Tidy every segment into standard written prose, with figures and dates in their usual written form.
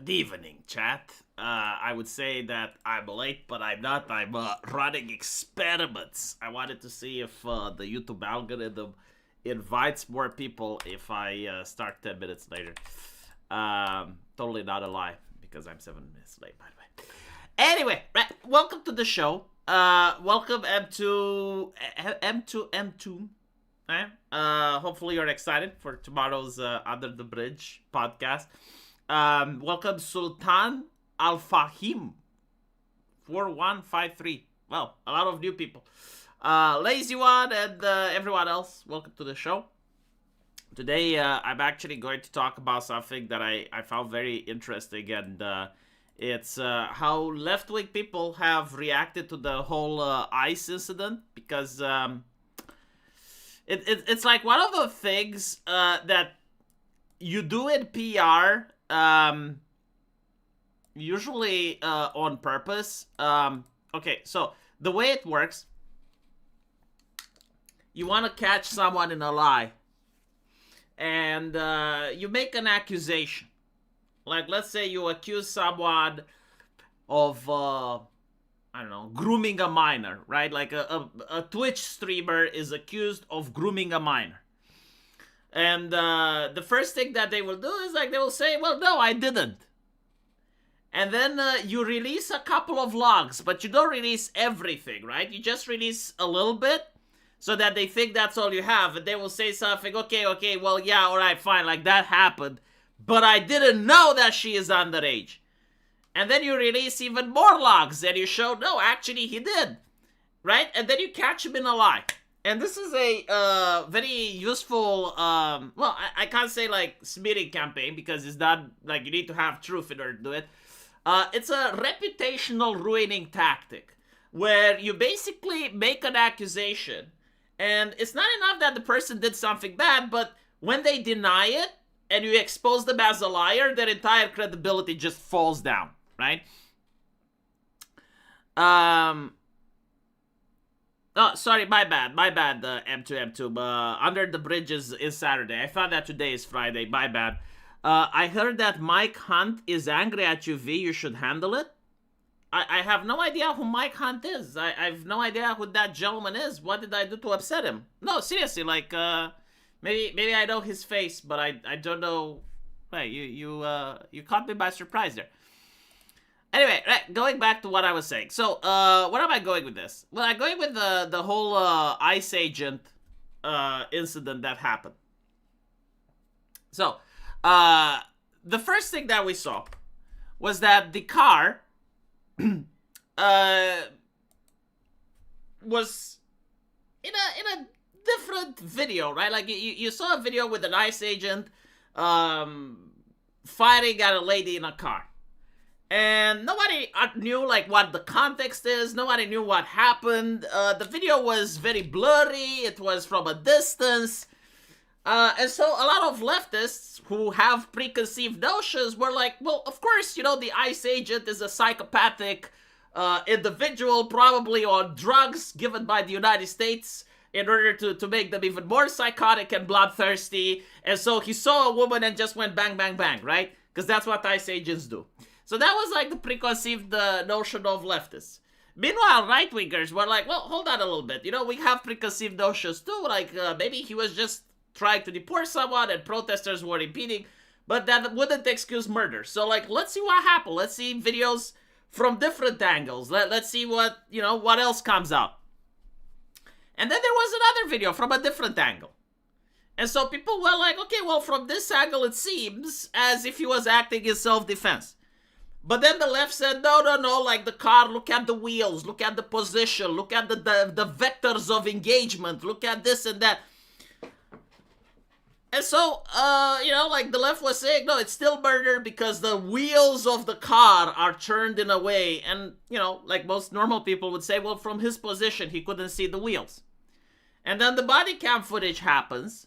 Good evening, chat. I would say that I'm late, but I'm not. I'm running experiments. I wanted to see if the YouTube algorithm invites more people if I start 10 minutes later. Totally not a lie, because I'm 7 minutes late, by the way. Anyway, right, welcome to the show. Welcome M2. Right? Hopefully you're excited for tomorrow's Under the Bridge podcast. Welcome Sultan Al Fahim 4153. Well, a lot of new people. Lazy One and everyone else, welcome to the show. Today I'm actually going to talk about something that I found very interesting, and it's how left-wing people have reacted to the whole ICE incident, because it's like one of the things that you do in PR, usually on purpose. Okay, so the way it works, you want to catch someone in a lie, and you make an accusation. Like, let's say you accuse someone of I don't know, grooming a minor, right? Like a Twitch streamer is accused of grooming a minor. And the first thing that they will do is, like, they will say, well, no, I didn't. And then you release a couple of logs, but you don't release everything, right? You just release a little bit so that they think that's all you have. And they will say something, okay, well, yeah, all right, fine, like, that happened. But I didn't know that she is underage. And then you release even more logs and you show, no, actually he did, right? And then you catch him in a lie. And this is a very useful, well, I can't say like smearing campaign, because it's not like you need to have truth in order to do it. It's a reputational ruining tactic where you basically make an accusation, and it's not enough that the person did something bad, but when they deny it and you expose them as a liar, their entire credibility just falls down. Right? Oh, sorry, my bad, M2. Under the Bridge is Saturday. I found that today is Friday, my bad. I heard that Mike Hunt is angry at you, V. You should handle it. I have no idea who Mike Hunt is. I have no idea who that gentleman is. What did I do to upset him? No, seriously, like, maybe I know his face, but I don't know. Hey, you caught me by surprise there. Anyway, right, going back to what I was saying. So, where am I going with this? Well, I'm going with the whole ICE agent incident that happened. So, the first thing that we saw was that the car was in a different video, right? Like, you saw a video with an ICE agent firing at a lady in a car. And nobody knew, like, what the context is. Nobody knew what happened. The video was very blurry. It was from a distance. And so a lot of leftists who have preconceived notions were like, well, of course, you know, the ICE agent is a psychopathic individual, probably on drugs given by the United States in order to make them even more psychotic and bloodthirsty. And so he saw a woman and just went bang, bang, bang, right? Because that's what ICE agents do. So that was like the preconceived notion of leftists. Meanwhile, right-wingers were like, well, hold on a little bit. You know, we have preconceived notions too. Like, maybe he was just trying to deport someone and protesters were impeding. But that wouldn't excuse murder. So, like, let's see what happened. Let's see videos from different angles. Let's see what, you know, what else comes out. And then there was another video from a different angle. And so people were like, okay, well, from this angle, it seems as if he was acting in self-defense. But then the left said, no, like the car, look at the wheels, look at the position, look at the vectors of engagement, look at this and that. And so, you know, like the left was saying, no, it's still murder because the wheels of the car are turned in a way. And, you know, like most normal people would say, well, from his position, he couldn't see the wheels. And then the body cam footage happens.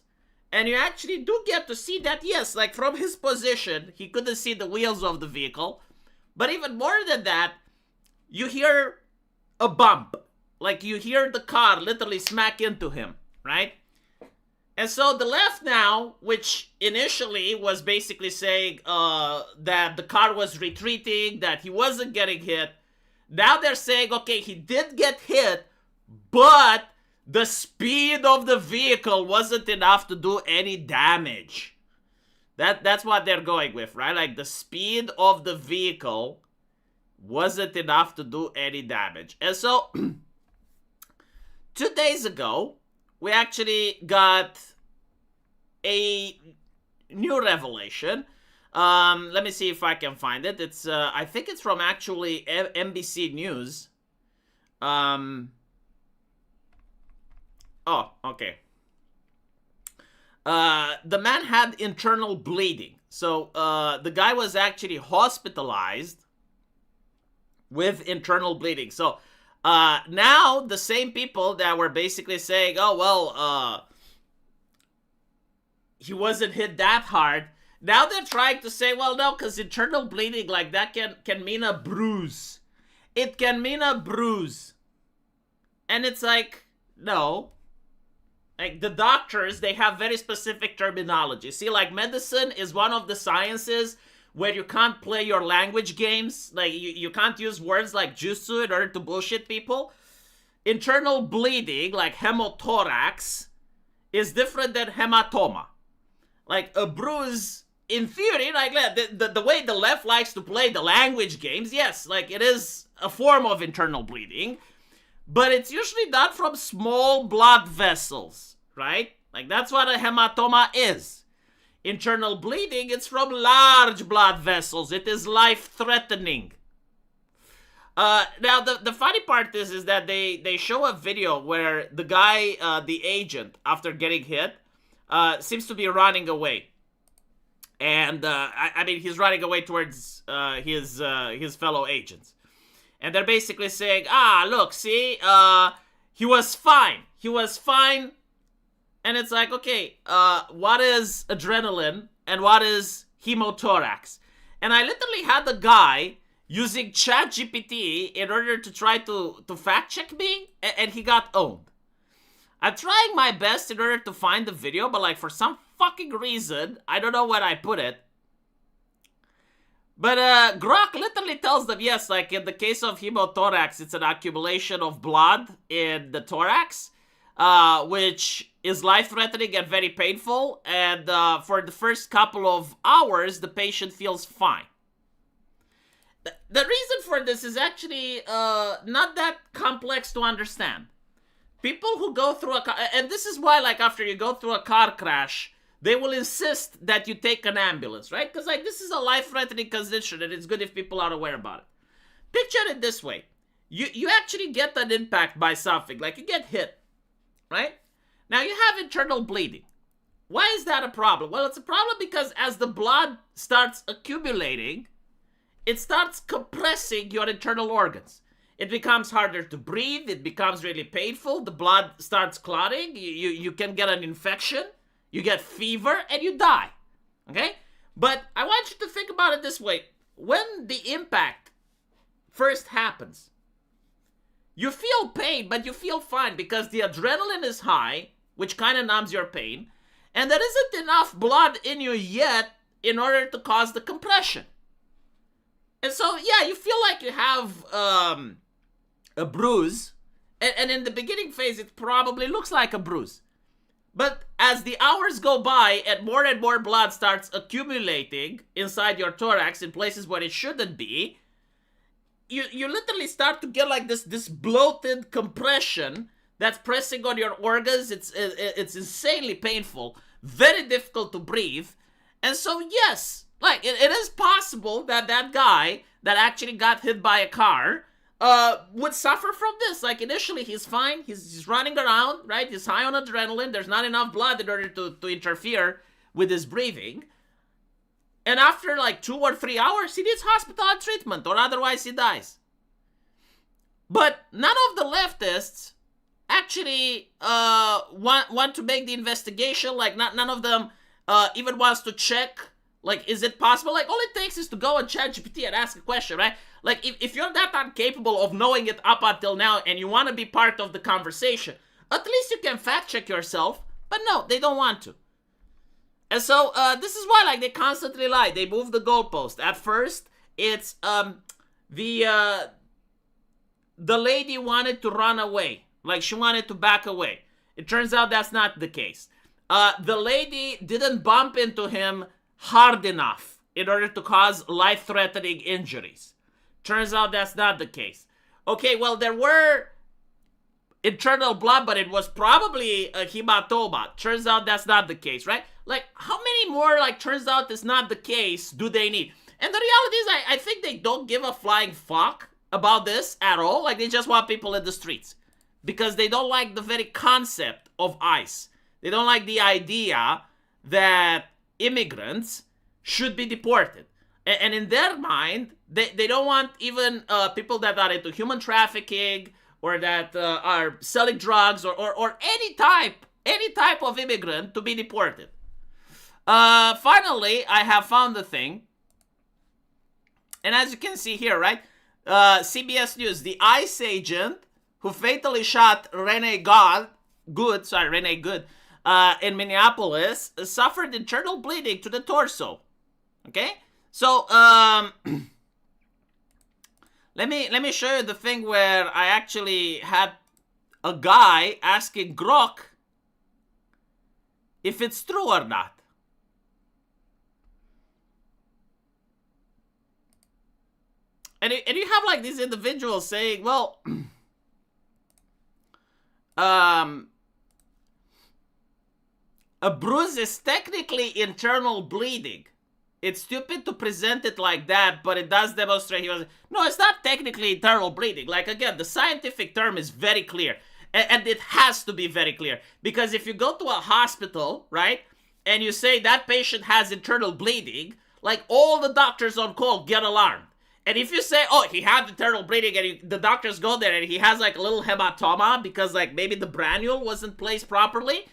And you actually do get to see that, yes, like from his position, he couldn't see the wheels of the vehicle. But even more than that, you hear a bump. Like you hear the car literally smack into him, right? And so the left now, which initially was basically saying that the car was retreating, that he wasn't getting hit, now they're saying, okay, he did get hit, but the speed of the vehicle wasn't enough to do any damage. That's what they're going with, right? Like the speed of the vehicle wasn't enough to do any damage. And so 2 days ago, we actually got a new revelation. Let me see if I can find it. It's I think it's from actually NBC News. Oh, okay. The man had internal bleeding. So the guy was actually hospitalized with internal bleeding. So now the same people that were basically saying, oh, well, he wasn't hit that hard. Now they're trying to say, well, no, because internal bleeding like that can mean a bruise. It can mean a bruise. And it's like, no. Like, the doctors, they have very specific terminology. See, like, medicine is one of the sciences where you can't play your language games. Like, you can't use words like jutsu in order to bullshit people. Internal bleeding, like hemothorax, is different than hematoma. Like, a bruise, in theory, like, the way the left likes to play the language games, yes, like, it is a form of internal bleeding. But it's usually not from small blood vessels, right? Like, that's what a hematoma is. Internal bleeding, it's from large blood vessels. It is life-threatening. Now, the funny part is that they show a video where the guy, the agent, after getting hit, seems to be running away. And, I mean, he's running away towards his fellow agents. And they're basically saying, look, see, he was fine. He was fine. And it's like, okay, what is adrenaline and what is hemothorax? And I literally had the guy using ChatGPT in order to try to fact check me, and he got owned. I'm trying my best in order to find the video, but like for some fucking reason, I don't know where I put it. But Grok literally tells them, yes, like in the case of hemothorax, it's an accumulation of blood in the thorax, which is life-threatening and very painful. And for the first couple of hours, the patient feels fine. The reason for this is actually not that complex to understand. People who go through a car, and this is why, like, after you go through a car crash, they will insist that you take an ambulance, right? Because, like, this is a life-threatening condition, and it's good if people are aware about it. Picture it this way. You actually get an impact by something. Like, you get hit, right? Now, you have internal bleeding. Why is that a problem? Well, it's a problem because as the blood starts accumulating, it starts compressing your internal organs. It becomes harder to breathe. It becomes really painful. The blood starts clotting. You can get an infection. You get fever and you die, okay? But I want you to think about it this way. When the impact first happens, you feel pain, but you feel fine because the adrenaline is high, which kind of numbs your pain, and there isn't enough blood in you yet in order to cause the compression. And so, yeah, you feel like you have a bruise, and in the beginning phase, it probably looks like a bruise. But as the hours go by and more blood starts accumulating inside your thorax in places where it shouldn't be, you literally start to get like this bloated compression that's pressing on your organs. It's insanely painful, very difficult to breathe. And so yes, like it is possible that that guy that actually got hit by a car would suffer from this. Like initially he's fine, he's running around, right? He's high on adrenaline, there's not enough blood in order to interfere with his breathing. And after like 2 or 3 hours, he needs hospital treatment or otherwise he dies. But none of the leftists actually want to make the investigation. Like none of them even wants to check, like, is it possible? Like, all it takes is to go on ChatGPT and ask a question, right? Like, if you're that incapable of knowing it up until now and you want to be part of the conversation, at least you can fact check yourself But no, they don't want to. And so this is why, like, they constantly lie. They move the goalpost. At first, it's the lady wanted to run away. Like, she wanted to back away. It turns out that's not the case. The lady didn't bump into him hard enough in order to cause life-threatening injuries. Turns out that's not the case. Okay, well, there were internal blood, but it was probably a hematoma. Turns out that's not the case, right? Like, how many more, like, turns out it's not the case do they need? And the reality is, I think they don't give a flying fuck about this at all. Like, they just want people in the streets. Because they don't like the very concept of ICE. They don't like the idea that immigrants should be deported. And in their mind, they don't want even people that are into human trafficking or that are selling drugs or any type of immigrant to be deported. Finally, I have found the thing. And as you can see here, right? CBS News, the ICE agent who fatally shot Renee Good in Minneapolis suffered internal bleeding to the torso. Okay? So, let me show you the thing where I actually had a guy asking Grok if it's true or not. And you have like these individuals saying, well, a bruise is technically internal bleeding. It's stupid to present it like that, but it does demonstrate he was... No, it's not technically internal bleeding. Like, again, the scientific term is very clear. And it has to be very clear. Because if you go to a hospital, right, and you say that patient has internal bleeding, like, all the doctors on call get alarmed. And if you say, oh, he had internal bleeding, and the doctors go there, and he has, like, a little hematoma because, like, maybe the granule wasn't placed properly,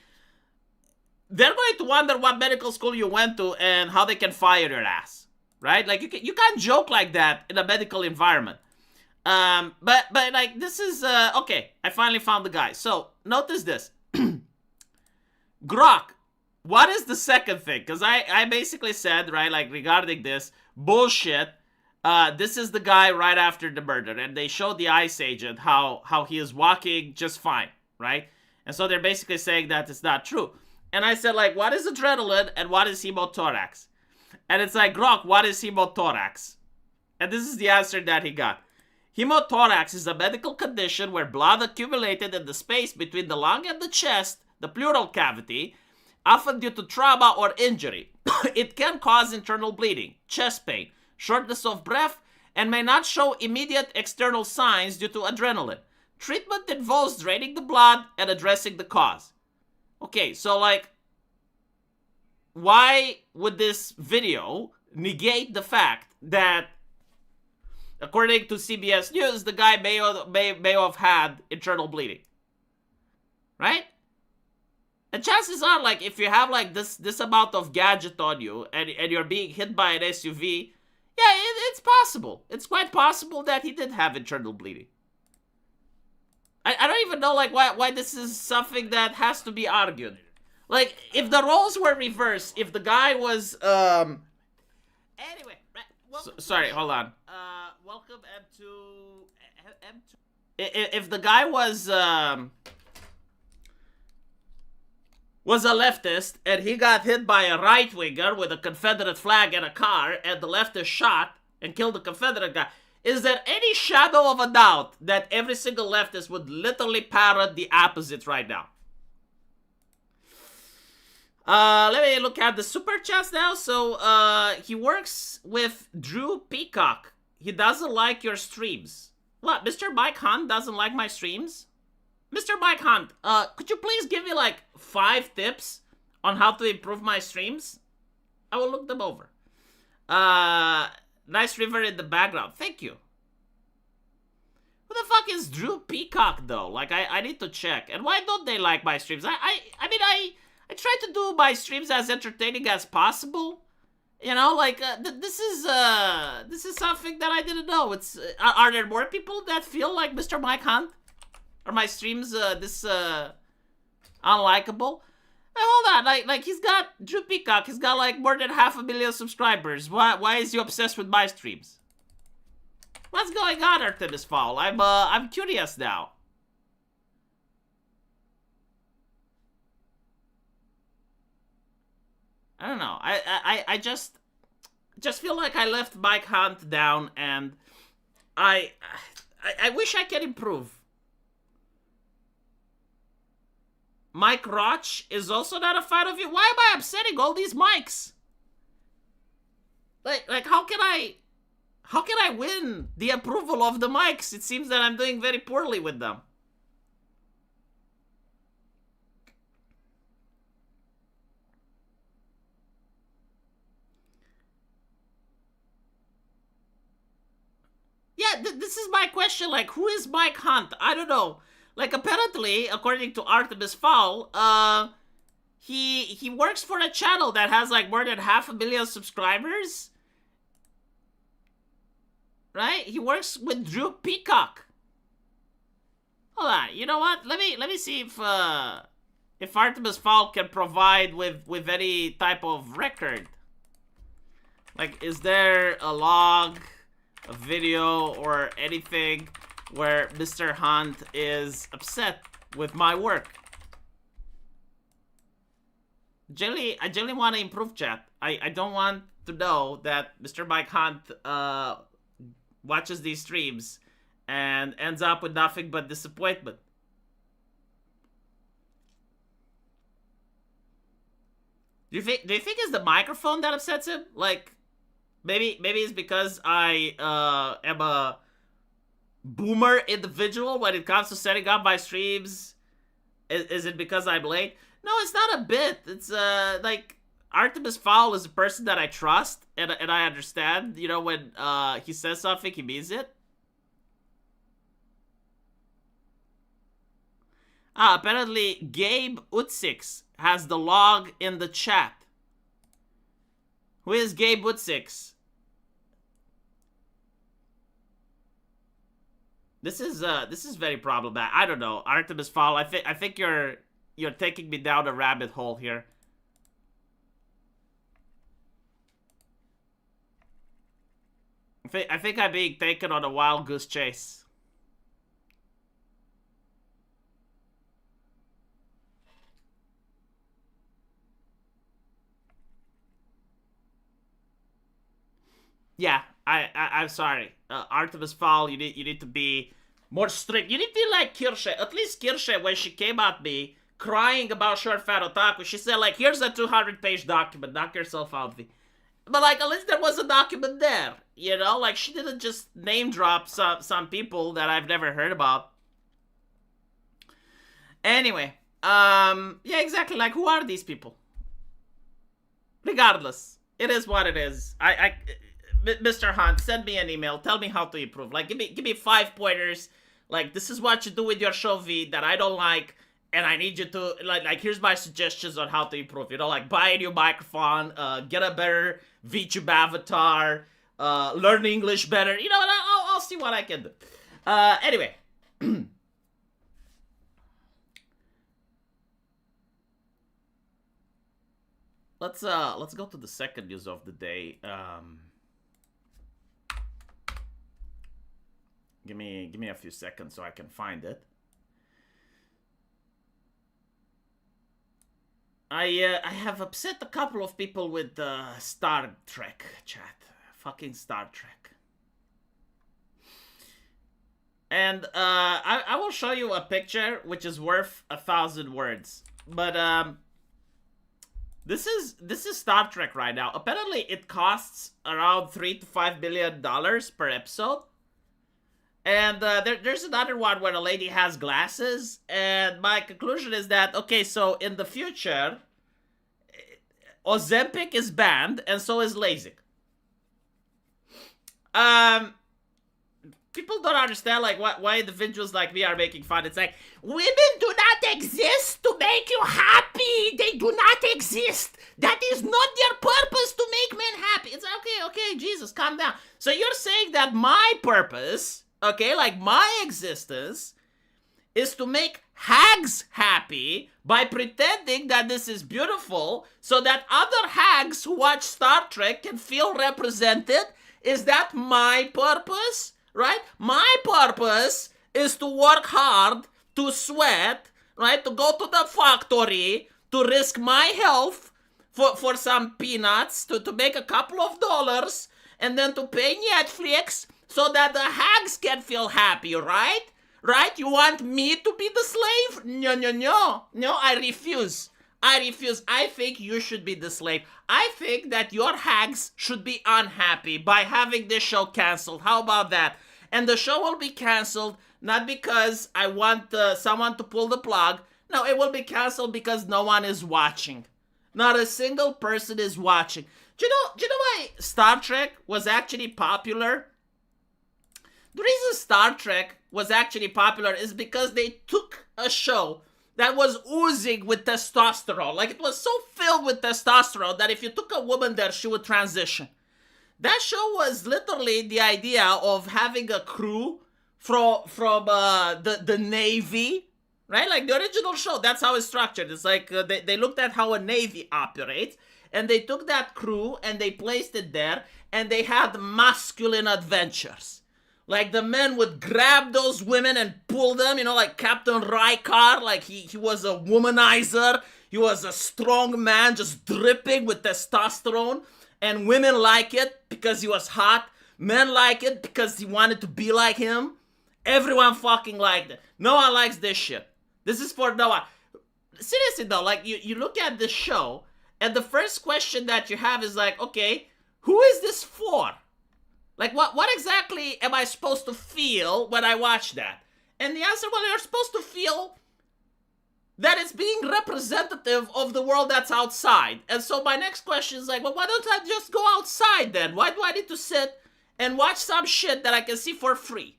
they're going to wonder what medical school you went to and how they can fire your ass, right? Like, you can't joke like that in a medical environment. But like, this is, okay, I finally found the guy. So, notice this. Grok, what is the second thing? Because I basically said, right, like, regarding this, bullshit, this is the guy right after the murder. And they showed the ICE agent how he is walking just fine, right? And so they're basically saying that it's not true. And I said, like, what is adrenaline and what is hemothorax? And it's like, Grok, what is hemothorax? And this is the answer that he got. Hemothorax is a medical condition where blood accumulated in the space between the lung and the chest, the pleural cavity, often due to trauma or injury. It can cause internal bleeding, chest pain, shortness of breath, and may not show immediate external signs due to adrenaline. Treatment involves draining the blood and addressing the cause. Okay, so, like, why would this video negate the fact that, according to CBS News, the guy may have had internal bleeding? Right? And chances are, like, if you have, like, this amount of gadget on you and you're being hit by an SUV, yeah, it's possible. It's quite possible that he did have internal bleeding. I don't even know, like, why this is something that has to be argued. Like, if the roles were reversed, if the guy was, Anyway, right, sorry, hold on. Welcome M2... If the guy was a leftist, and he got hit by a right-winger with a Confederate flag and a car, and the leftist shot and killed the Confederate guy, is there any shadow of a doubt that every single leftist would literally parrot the opposite right now? Let me look at the super chats now. So, he works with Drew Peacock. He doesn't like your streams. What, Mr. Mike Hunt doesn't like my streams? Mr. Mike Hunt, could you please give me, like, 5 tips on how to improve my streams? I will look them over. Nice river in the background. Thank you. Who the fuck is Drew Peacock, though? Like, I need to check. And why don't they like my streams? I mean, I try to do my streams as entertaining as possible. You know, like, this is something that I didn't know. It's, are there more people that feel like Mr. Mike Hunt? Are my streams, unlikable? Hold on, like he's got Drew Peacock. He's got like more than 500,000 subscribers. Why is he obsessed with my streams? What's going on, Artemis Fowl? I'm curious now. I don't know. I just feel like I left Mike Hunt down, and I wish I could improve. Mike Roch is also not a fan of you. Why am I upsetting all these mics? Like how can I win the approval of the mics? It seems that I'm doing very poorly with them. Yeah, this is my question. Like, who is Mike Hunt? I don't know. Like, apparently, according to Artemis Fowl, he works for a channel that has like more than 500,000 subscribers. Right? He works with Drew Peacock. Hold on. You know what? Let me see if Artemis Fowl can provide with any type of record. Like, is there a log, a video, or anything where Mr. Hunt is upset with my work? I generally want to improve, chat. I don't want to know that Mr. Mike Hunt watches these streams and ends up with nothing but disappointment. Do you think it's the microphone that upsets him? Like, maybe it's because I am a boomer individual when it comes to setting up my streams. Is it because I'm late? No, it's not a bit. It's like Artemis Fowl is a person that I trust and I understand. You know, when he says something, he means it. Apparently Gabe Utsix has the log in the chat. Who is Gabe Utsix? This is very problematic. I don't know, Artemis Fowl. I think you're taking me down a rabbit hole here. I think I'm being taken on a wild goose chase. Yeah, I'm sorry, Artemis Fowl. You need to be more strict. You need to be like Kirsche. At least Kirsche, when she came at me crying about short fat otaku, she said like, "Here's a 200-page document. Knock yourself out." But like, at least there was a document there. You know, like she didn't just name drop some people that I've never heard about. Anyway, yeah, exactly. Like, who are these people? Regardless, it is what it is. Mr. Hunt, send me an email. Tell me how to improve. Like, give me 5 pointers. Like, this is what you do with your show V that I don't like, and I need you to like. Here's my suggestions on how to improve. You know, like buy a new microphone, get a better VTube avatar, learn English better. You know, and I'll see what I can do. Anyway. Let's go to the second news of the day. Give me a few seconds so I can find it. I have upset a couple of people with Star Trek chat. Fucking Star Trek. And I will show you a picture which is worth 1,000 words. But this is Star Trek right now. Apparently it costs around $3 to $5 million per episode. And there's another one where a lady has glasses, and my conclusion is that, okay, so in the future, Ozempic is banned, and so is LASIK. People don't understand, like, why individuals like me are making fun. It's like, women do not exist to make you happy. They do not exist. That is not their purpose to make men happy. It's like, okay, Jesus, calm down. So you're saying that my purpose... okay, like my existence is to make hags happy by pretending that this is beautiful so that other hags who watch Star Trek can feel represented? Is that my purpose? Right? My purpose is to work hard, to sweat, right? To go to the factory, to risk my health for some peanuts, to make a couple of dollars, and then to pay Netflix so that the hags can feel happy, right? Right? You want me to be the slave? No, no, no. No, I refuse. I refuse. I think you should be the slave. I think that your hags should be unhappy by having this show canceled. How about that? And the show will be canceled not because I want someone to pull the plug. No, it will be canceled because no one is watching. Not a single person is watching. Do you know why Star Trek was actually popular? The reason Star Trek was actually popular is because they took a show that was oozing with testosterone. Like, it was so filled with testosterone that if you took a woman there, she would transition. That show was literally the idea of having a crew from the Navy, right? Like the original show, that's how it's structured. It's like they looked at how a Navy operates, and they took that crew and they placed it there, and they had masculine adventures. Like, the men would grab those women and pull them, you know, like Captain Riker. Like, he was a womanizer. He was a strong man just dripping with testosterone. And women like it because he was hot. Men like it because he wanted to be like him. Everyone fucking liked it. No one likes this shit. This is for no one. Seriously though, like, you look at this show, and the first question that you have is like, okay, who is this for? Like, what exactly am I supposed to feel when I watch that? And the answer, well, you're supposed to feel that it's being representative of the world that's outside. And so my next question is like, well, why don't I just go outside then? Why do I need to sit and watch some shit that I can see for free?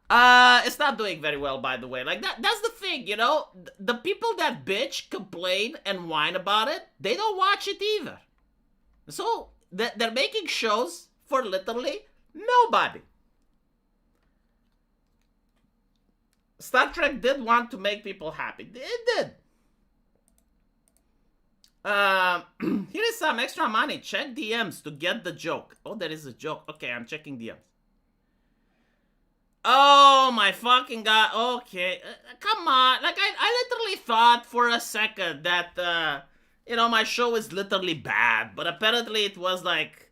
It's not doing very well, by the way. Like, that's the thing, you know? The people that bitch, complain, and whine about it, they don't watch it either. So they're making shows for literally nobody. Star Trek did want to make people happy. It did. Here is some extra money. Check DMs to get the joke. Oh, there is a joke. Okay, I'm checking DMs. Oh my fucking god. Okay. Come on. Like, I literally thought for a second that, you know, my show is literally bad. But apparently it was like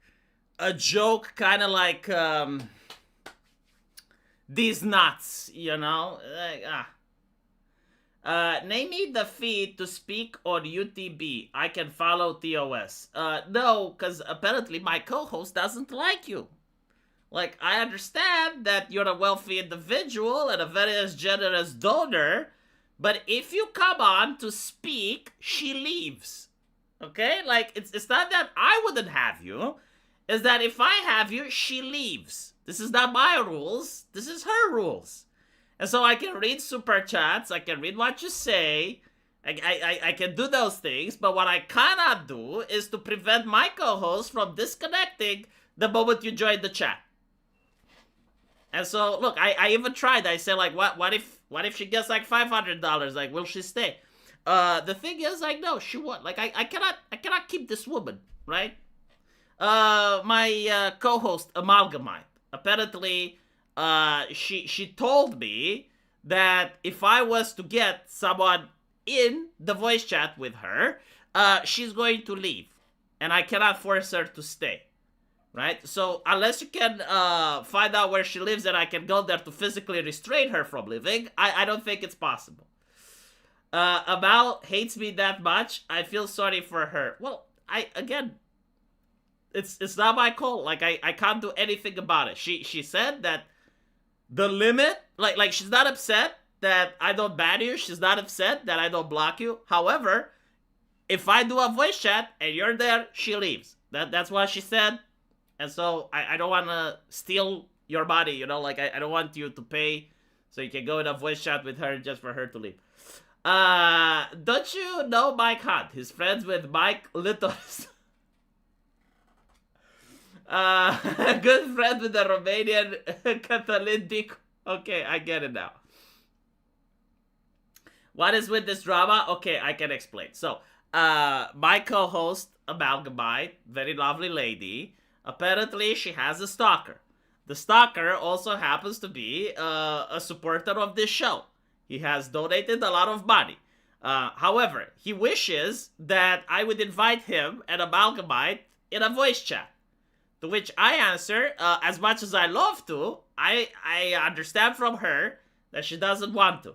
a joke, kind of like, these nuts, you know? Like, name me the feed to speak on UTB. I can follow TOS. No, because apparently my co-host doesn't like you. Like, I understand that you're a wealthy individual and a very generous donor, but if you come on to speak, she leaves. Okay? Like, it's not that I wouldn't have you. It's that if I have you, she leaves. This is not my rules. This is her rules. And so I can read super chats. I can read what you say. I can do those things. But what I cannot do is to prevent my co-host from disconnecting the moment you join the chat. And so, look, I even tried. I said, like, what if she gets like $500? Like, will she stay? The thing is, like, no, she won't. Like, I cannot keep this woman, right? My co-host Amalgamite, apparently, she told me that if I was to get someone in the voice chat with her, she's going to leave, and I cannot force her to stay. Right? So, unless you can find out where she lives and I can go there to physically restrain her from leaving, I don't think it's possible. Amal hates me that much. I feel sorry for her. Well, it's not my call. Like, I can't do anything about it. She said that the limit, like she's not upset that I don't ban you. She's not upset that I don't block you. However, if I do a voice chat and you're there, she leaves. That's what she said. And so, I don't want to steal your body, you know? Like, I don't want you to pay so you can go in a voice chat with her just for her to leave. Don't you know Mike Hunt? He's friends with Mike Litos. Good friend with the Romanian Catalin Dick. Okay, I get it now. What is with this drama? Okay, I can explain. So, my co-host, Amalgamite, very lovely lady, apparently she has a stalker. The stalker also happens to be a supporter of this show. He has donated a lot of money. However, he wishes that I would invite him and Amalgamite in a voice chat. To which I answer, as much as I love to, I understand from her that she doesn't want to.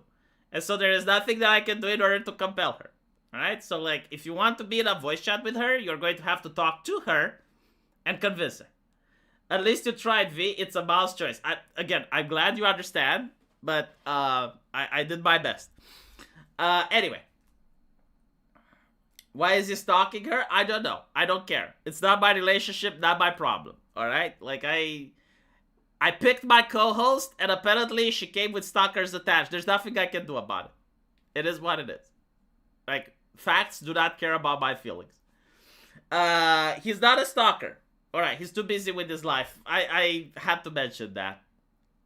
And so there is nothing that I can do in order to compel her. Alright? So, like, if you want to be in a voice chat with her, you're going to have to talk to her and convince her. At least you tried, V. It's a mouse choice. I'm glad you understand, but I did my best. Anyway. Why is he stalking her? I don't know. I don't care. It's not my relationship, not my problem. Alright? Like, I picked my co-host, and apparently she came with stalkers attached. There's nothing I can do about it. It is what it is. Like, facts do not care about my feelings. He's not a stalker. Alright, he's too busy with his life. I had to mention that.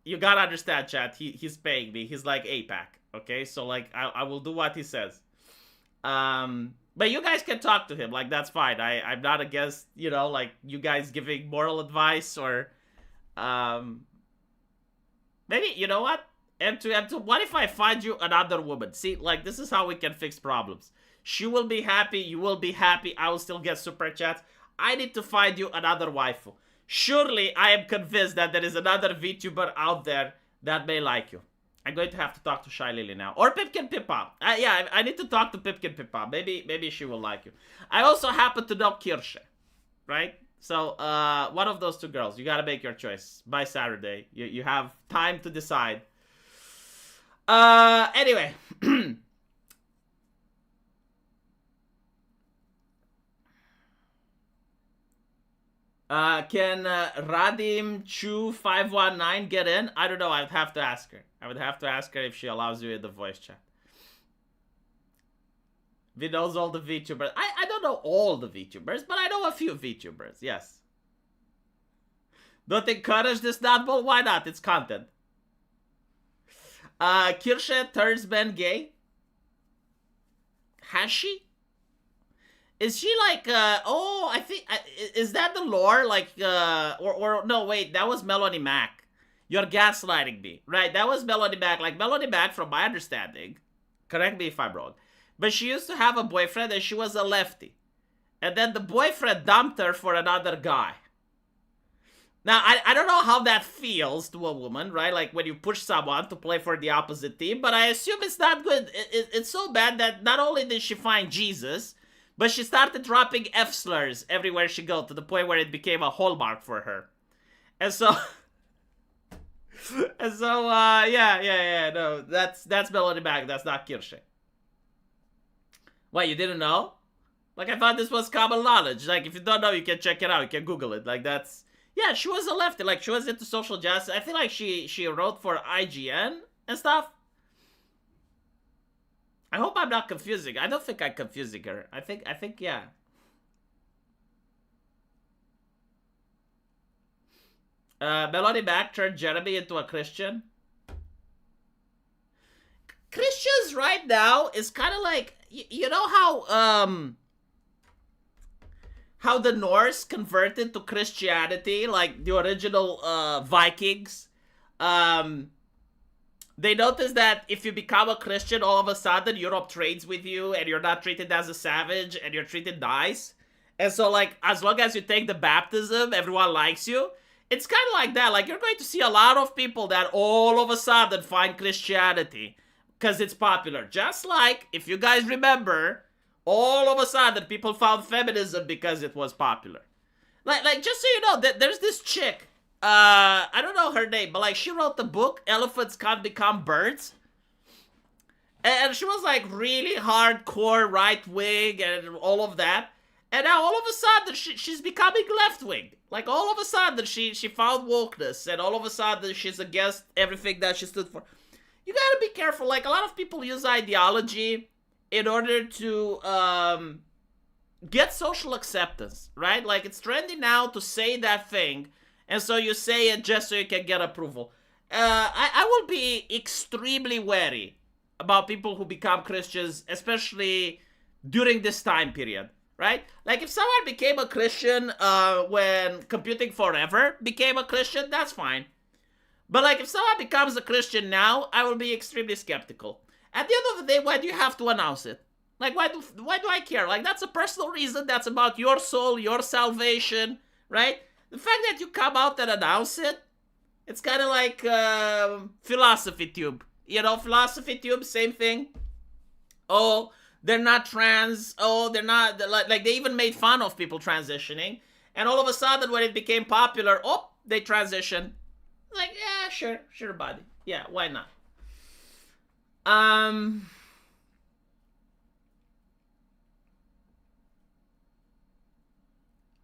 You gotta understand, chat. He's paying me. He's like APAC. Okay? So, like, I will do what he says. But you guys can talk to him. Like, that's fine. I'm not against, like, you guys giving moral advice or... maybe, you know what? M2, what if I find you another woman? See, like, this is how we can fix problems. She will be happy, you will be happy, I will still get super chats. I need to find you another waifu. Surely, I am convinced that there is another VTuber out there that may like you. I'm going to have to talk to Shy Lily now. Or Pipkin Pippa. Yeah, I need to talk to Pipkin Pippa. Maybe she will like you. I also happen to know Kirsche. Right? So, one of those two girls. You gotta make your choice. By Saturday. You have time to decide. Anyway. Can Radim Chu 519 get in? I don't know. I would have to ask her. I would have to ask her if she allows you in the voice chat. Vi knows all the VTubers. I don't know all the VTubers, but I know a few VTubers. Yes. Don't encourage this nutball? Why not? It's content. Kirsche turns men gay. Has she? Is she like, I think, is that the lore? Like, or no, wait, that was Melody Mac. You're gaslighting me. Right, that was Melody Mac. Like, Melody Mac, from my understanding, correct me if I'm wrong, but she used to have a boyfriend and she was a lefty. And then the boyfriend dumped her for another guy. Now, I don't know how that feels to a woman, right? Like, when you push someone to play for the opposite team, but I assume it's not good. It's so bad that not only did she find Jesus, but she started dropping F-slurs everywhere she go, to the point where it became a hallmark for her. And so... no, that's Melody Mac, that's not Kirsche. What, you didn't know? Like, I thought this was common knowledge. Like, if you don't know, you can check it out, you can Google it. Like, that's... Yeah, she was a lefty, like, she was into social justice. I feel like she wrote for IGN and stuff. I hope I'm not confusing. I don't think I'm confusing her. I think, yeah. Melody Mac turned Jeremy into a Christian. Christians right now is kind of like, you know how the Norse converted to Christianity, like the original Vikings. They noticed that if you become a Christian, all of a sudden Europe trades with you and you're not treated as a savage and you're treated nice. And so, like, as long as you take the baptism, everyone likes you. It's kind of like that. Like, you're going to see a lot of people that all of a sudden find Christianity because it's popular. Just like, if you guys remember, all of a sudden people found feminism because it was popular. Like just so you know, there's this chick. I don't know her name, but like she wrote the book Elephants Can't Become Birds, and she was like really hardcore right wing and all of that, and now all of a sudden she's becoming left wing. Like all of a sudden she found wokeness, and all of a sudden she's against everything that she stood for. You gotta be careful. Like, a lot of people use ideology in order to get social acceptance, right? Like, it's trendy now to say that thing. And so you say it just so you can get approval. I will be extremely wary about people who become Christians, especially during this time period, right? Like if someone became a Christian when Computing Forever became a Christian, that's fine. But like if someone becomes a Christian now, I will be extremely skeptical. At the end of the day, why do you have to announce it? Like why do I care? Like that's a personal reason. That's about your soul, your salvation, right? The fact that you come out and announce it, it's kind of like Philosophy Tube. You know, Philosophy Tube, same thing. Oh, they're not trans. Oh, they're not, like they even made fun of people transitioning. And all of a sudden when it became popular, oh, they transition. Like, yeah, sure, buddy. Yeah, why not?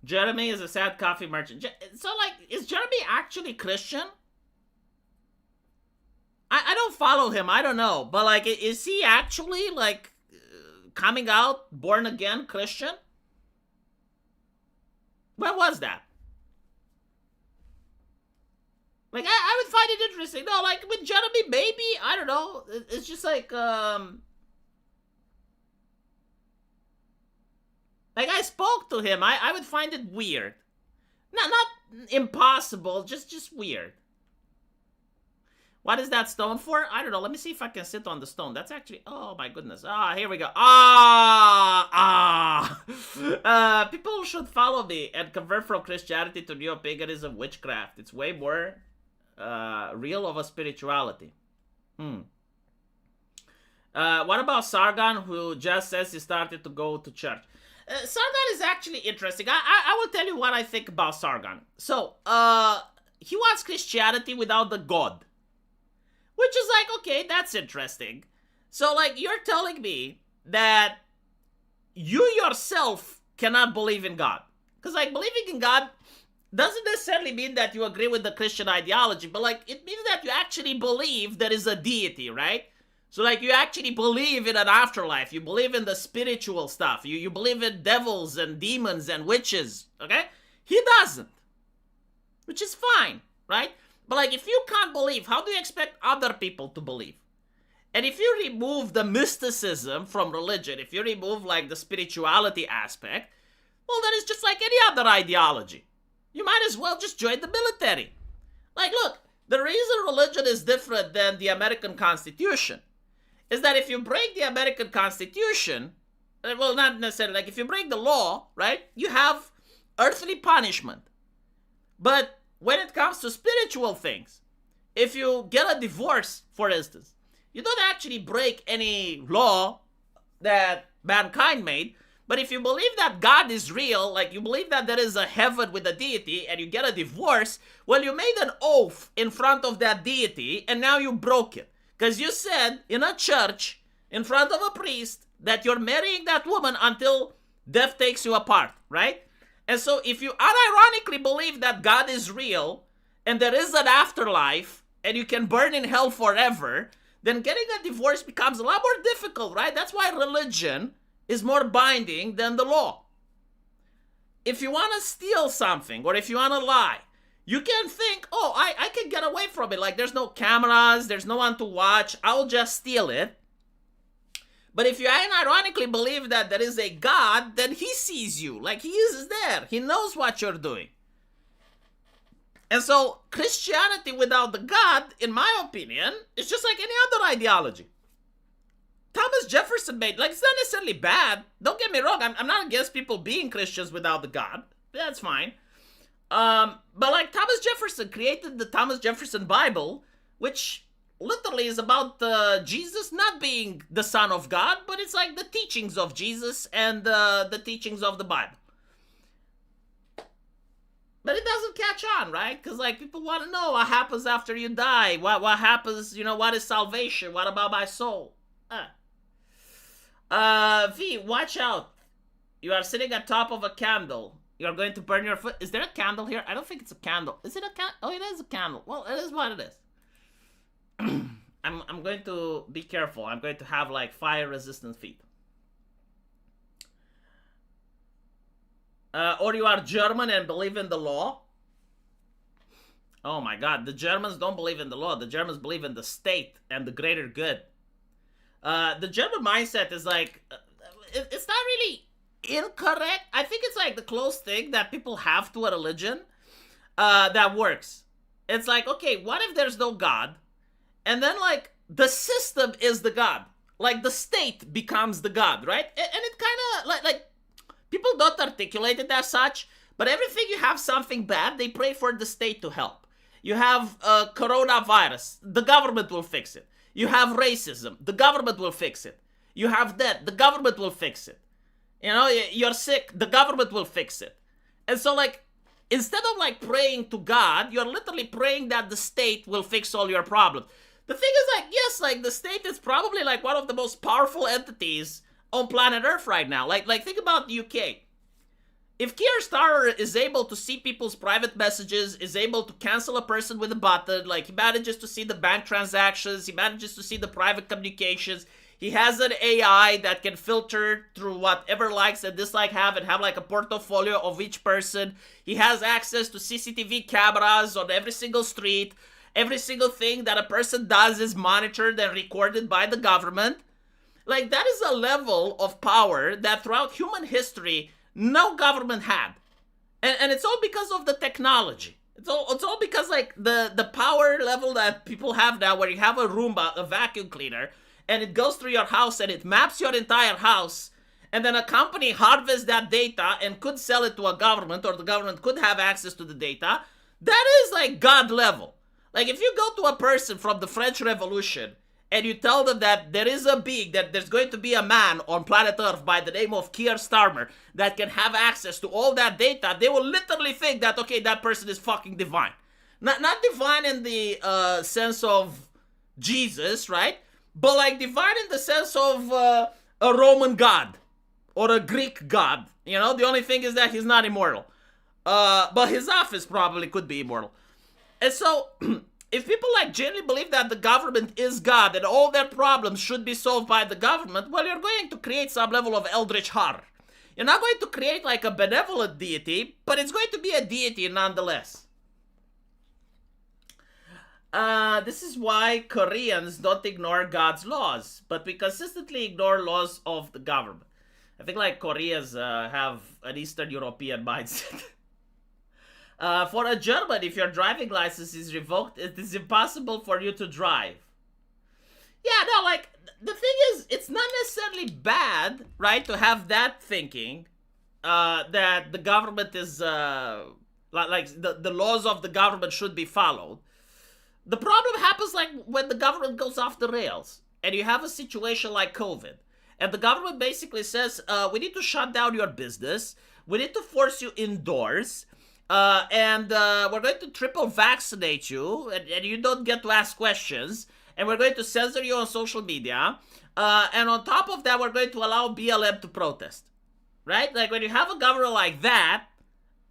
Jeremy is a sad coffee merchant. So, like, is Jeremy actually Christian? I don't follow him. I don't know. But, like, is he actually, like, coming out, born again Christian? When was that? Like, I would find it interesting. No, like, with Jeremy, maybe, I don't know. It's just like, like, I spoke to him. I would find it weird. Not impossible, just weird. What is that stone for? I don't know. Let me see if I can sit on the stone. That's actually... Oh, my goodness. Here we go. People should follow me and convert from Christianity to neo-paganism, witchcraft. It's way more real of a spirituality. What about Sargon, who just says he started to go to church? Sargon is actually interesting. I will tell you what I think about Sargon. So, he wants Christianity without the God. Which is like, okay, that's interesting. So, like, you're telling me that you yourself cannot believe in God. Because, like, believing in God doesn't necessarily mean that you agree with the Christian ideology, but, like, it means that you actually believe there is a deity, right? So, like, you actually believe in an afterlife. You believe in the spiritual stuff. You believe in devils and demons and witches, okay? He doesn't. Which is fine, right? But, like, if you can't believe, how do you expect other people to believe? And if you remove the mysticism from religion, if you remove, like, the spirituality aspect, well, then it's just like any other ideology. You might as well just join the military. Like, look, the reason religion is different than the American Constitution is that if you break the American Constitution, well, not necessarily, like, if you break the law, right, you have earthly punishment. But when it comes to spiritual things, if you get a divorce, for instance, you don't actually break any law that mankind made, but if you believe that God is real, like you believe that there is a heaven with a deity, and you get a divorce, well, you made an oath in front of that deity, and now you broke it. Because you said in a church, in front of a priest, that you're marrying that woman until death takes you apart, right? And so if you unironically believe that God is real and there is an afterlife and you can burn in hell forever, then getting a divorce becomes a lot more difficult, right? That's why religion is more binding than the law. If you want to steal something or if you want to lie, you can think, oh, I can get away from it. Like, there's no cameras, there's no one to watch, I'll just steal it. But if you unironically believe that there is a God, then he sees you. Like, he is there. He knows what you're doing. And so, Christianity without the God, in my opinion, is just like any other ideology. Thomas Jefferson made, like, it's not necessarily bad. Don't get me wrong. I'm not against people being Christians without the God. That's fine. But, like, Thomas Jefferson created the Thomas Jefferson Bible, which literally is about Jesus not being the Son of God, but it's like the teachings of Jesus and the teachings of the Bible. But it doesn't catch on, right? Because, like, people want to know what happens after you die. What happens, you know, what is salvation? What about my soul? V, watch out. You are sitting on top of a candle. You are going to burn your foot. Is there a candle here? I don't think it's a candle. Is it a candle? Oh, it is a candle. Well, it is what it is. I'm going to be careful. I'm going to have, like, fire-resistant feet. Or you are German and believe in the law. Oh my God, the Germans don't believe in the law. The Germans believe in the state and the greater good. The German mindset is like, it's not really incorrect. I think it's like the close thing that people have to a religion that works. It's like, okay, what if there's no God? And then, like, the system is the God. Like, the state becomes the God, right? And it kind of, like, people don't articulate it as such, but everything you have something bad, they pray for the state to help. You have coronavirus, the government will fix it. You have racism, the government will fix it. You have that, the government will fix it. You know, you're sick, the government will fix it. And so, like, instead of, like, praying to God, you're literally praying that the state will fix all your problems. The thing is, like, yes, like, the state is probably, like, one of the most powerful entities on planet Earth right now. Like think about the UK. If Keir Starmer is able to see people's private messages, is able to cancel a person with a button, like, he manages to see the bank transactions, he manages to see the private communications, he has an AI that can filter through whatever likes and dislike have and have, like, a portfolio of each person. He has access to CCTV cameras on every single street. Every single thing that a person does is monitored and recorded by the government. Like, that is a level of power that throughout human history, no government had. And it's all because of the technology. It's all because, like, the power level that people have now, where you have a Roomba, a vacuum cleaner, and it goes through your house and it maps your entire house, and then a company harvests that data and could sell it to a government, or the government could have access to the data. That is, like, God level. Like, if you go to a person from the French Revolution and you tell them that there is a being, that there's going to be a man on planet Earth by the name of Keir Starmer that can have access to all that data, they will literally think that, okay, that person is fucking divine. Not divine in the sense of Jesus, right? But, like, divine in the sense of a Roman god or a Greek god. You know, the only thing is that he's not immortal. But his office probably could be immortal. And so, if people, like, genuinely believe that the government is God and all their problems should be solved by the government, well, you're going to create some level of eldritch horror. You're not going to create, like, a benevolent deity, but it's going to be a deity nonetheless. This is why Koreans don't ignore God's laws, but we consistently ignore laws of the government. I think, like, Koreans have an Eastern European mindset. For a German, if your driving license is revoked, it is impossible for you to drive. Yeah, no, like, the thing is, it's not necessarily bad, right, to have that thinking, that the government is, like the laws of the government should be followed. The problem happens, like, when the government goes off the rails, and you have a situation like COVID, and the government basically says, we need to shut down your business, we need to force you indoors, and we're going to triple vaccinate you, and you don't get to ask questions, and we're going to censor you on social media, and on top of that, we're going to allow BLM to protest, right? Like, when you have a government like that,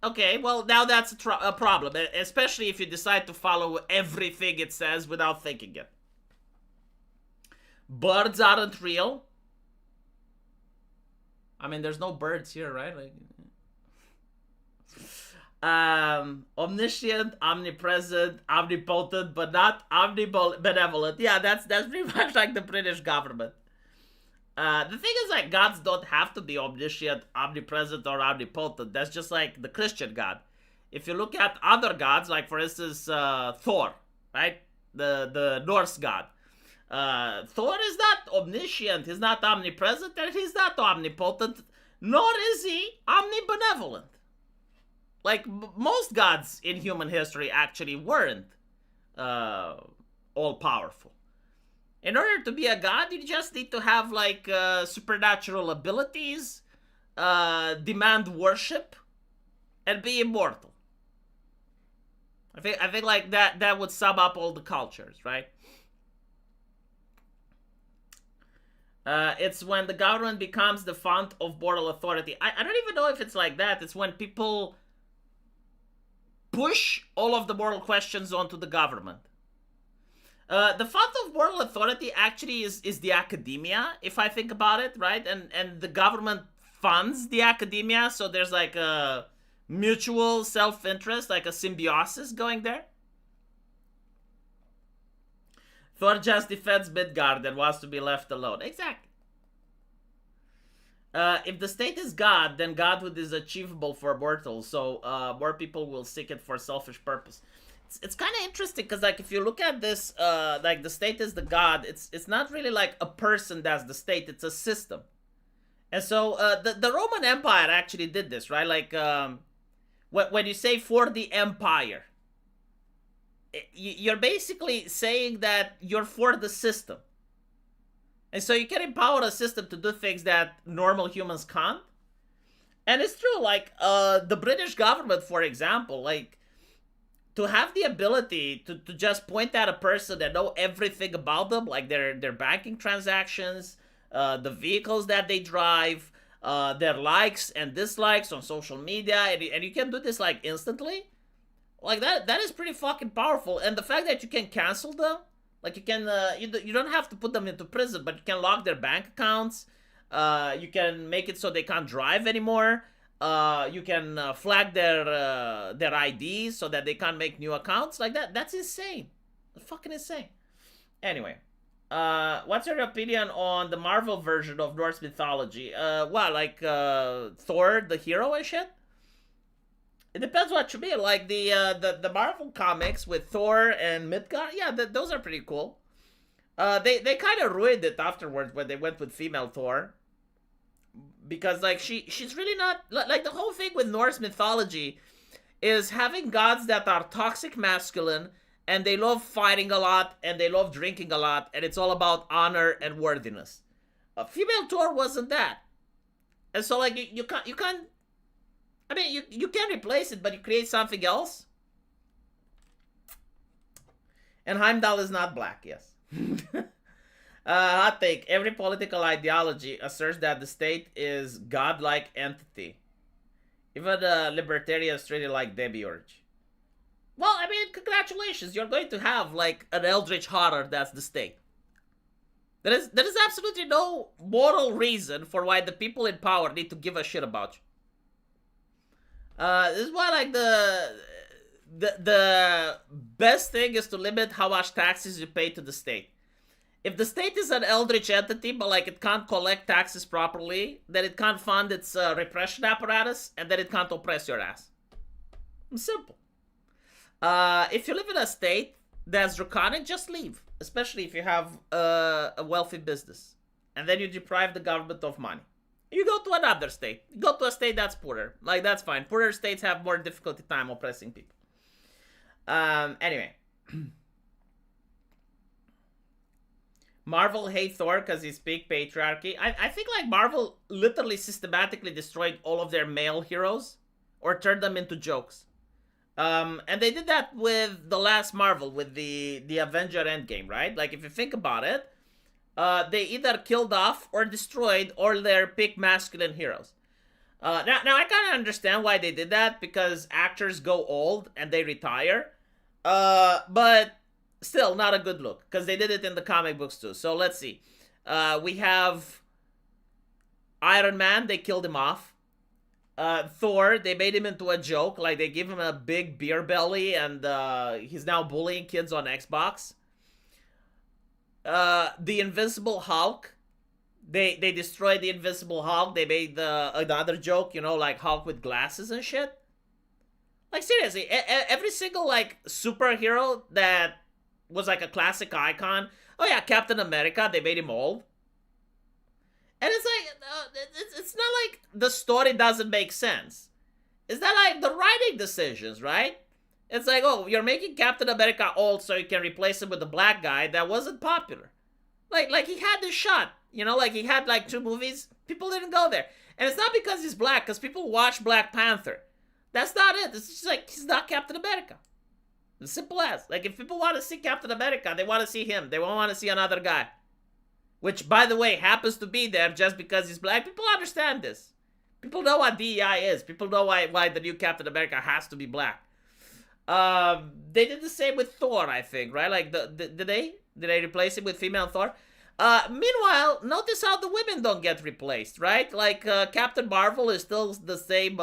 okay, well, now that's a problem, especially if you decide to follow everything it says without thinking it. Birds aren't real. I mean, there's no birds here, right? Like, omniscient, omnipresent, omnipotent, but not omnibenevolent. Yeah, that's pretty much like the British government. The thing is, like, gods don't have to be omniscient, omnipresent, or omnipotent. That's just like the Christian God. If you look at other gods, like, for instance, Thor, right? The Norse god. Thor is not omniscient, he's not omnipresent, and he's not omnipotent, nor is he omnibenevolent. Like, most gods in human history actually weren't all-powerful. In order to be a god, you just need to have, like, supernatural abilities, demand worship, and be immortal. I think like that would sum up all the cultures, right? It's when the government becomes the font of moral authority. I don't even know if it's like that. It's when people push all of the moral questions onto the government. The font of moral authority actually is the academia, if I think about it, right? And the government funds the academia, so there's like a mutual self-interest, like a symbiosis going there. Thor just defends Midgard and wants to be left alone. Exactly. If the state is God, then Godhood is achievable for mortals, so more people will seek it for selfish purpose. It's kind of interesting because, like, if you look at this, like, the state is the God, it's not really like a person that's the state, it's a system. And so the Roman Empire actually did this, right? Like, when you say for the empire, you're basically saying that you're for the system. And so you can empower a system to do things that normal humans can't. And it's true, like, the British government, for example, like, to have the ability to just point at a person and know everything about them, like their banking transactions, the vehicles that they drive, their likes and dislikes on social media, and you can do this, like, instantly. Like, that is pretty fucking powerful. And the fact that you can cancel them, like, you can, you don't have to put them into prison, but you can lock their bank accounts. You can make it so they can't drive anymore. You can flag their IDs so that they can't make new accounts. Like, that's insane. That's fucking insane. Anyway, what's your opinion on the Marvel version of Norse mythology? What, like, Thor, the hero and shit? It depends what you mean. Like, the Marvel comics with Thor and Midgard, yeah, those are pretty cool. They kind of ruined it afterwards when they went with female Thor. Because, like, she's really not... Like, the whole thing with Norse mythology is having gods that are toxic masculine, and they love fighting a lot, and they love drinking a lot, and it's all about honor and worthiness. Female Thor wasn't that. And so, like, you can't... I mean, you can replace it, but you create something else. And Heimdall is not black, yes. Hot take. Every political ideology asserts that the state is godlike entity. Even libertarians treat it like demiurge. Well, I mean, congratulations. You're going to have, like, an eldritch horror that's the state. There is absolutely no moral reason for why the people in power need to give a shit about you. This is why, like, the best thing is to limit how much taxes you pay to the state. If the state is an eldritch entity, but, like, it can't collect taxes properly, then it can't fund its repression apparatus, and then it can't oppress your ass. It's simple. If you live in a state that's draconic, just leave. Especially if you have a wealthy business. And then you deprive the government of money. You go to another state. You go to a state that's poorer. Like, that's fine. Poorer states have more difficulty time oppressing people. Anyway. Marvel hate Thor because he's peak patriarchy. I think, like, Marvel literally systematically destroyed all of their male heroes. Or turned them into jokes. And they did that with the last Marvel, with the Avenger Endgame, right? Like, if you think about it, they either killed off or destroyed all their peak masculine heroes. Now I kind of understand why they did that, because actors go old and they retire. But still, not a good look, because they did it in the comic books too. So let's see. We have Iron Man, they killed him off. Thor, they made him into a joke, like they give him a big beer belly, and he's now bullying kids on Xbox. The Invincible Hulk, they destroyed the Invincible Hulk. They made another joke, you know, like Hulk with glasses and shit. Like, seriously, every single, like, superhero that was like a classic icon. Oh yeah, Captain America, they made him old. And it's like, it's not like the story doesn't make sense. It's not like the writing decisions, right? It's like, oh, you're making Captain America old so you can replace him with a black guy that wasn't popular. Like he had this shot, you know, like he had like 2 movies. People didn't go there. And it's not because he's black, because people watch Black Panther. That's not it. It's just like, he's not Captain America. As simple as. Like, if people want to see Captain America, they want to see him. They won't want to see another guy. Which, by the way, happens to be there just because he's black. People understand this. People know what DEI is. People know why the new Captain America has to be black. They did the same with Thor, I think, right? Like, did they replace him with female Thor? Meanwhile, notice how the women don't get replaced, right? Like, Captain Marvel is still the same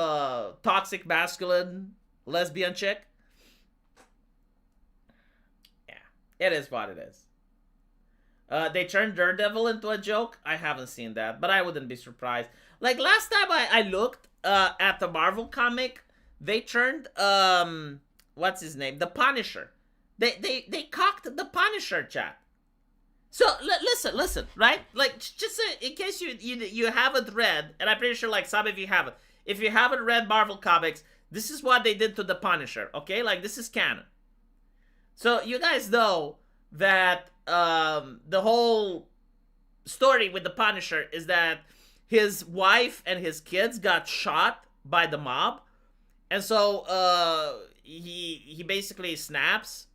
toxic, masculine, lesbian chick. Yeah, it is what it is. They turned Daredevil into a joke. I haven't seen that, but I wouldn't be surprised. Like last time I looked at the Marvel comic, they turned what's his name, the Punisher. They cocked the Punisher, chat. So listen, right? Like just in case you haven't read, and I'm pretty sure like some of you haven't. If you haven't read Marvel comics, this is what they did to the Punisher. Okay, like this is canon. So you guys know that the whole story with the Punisher is that his wife and his kids got shot by the mob, and so he basically snaps,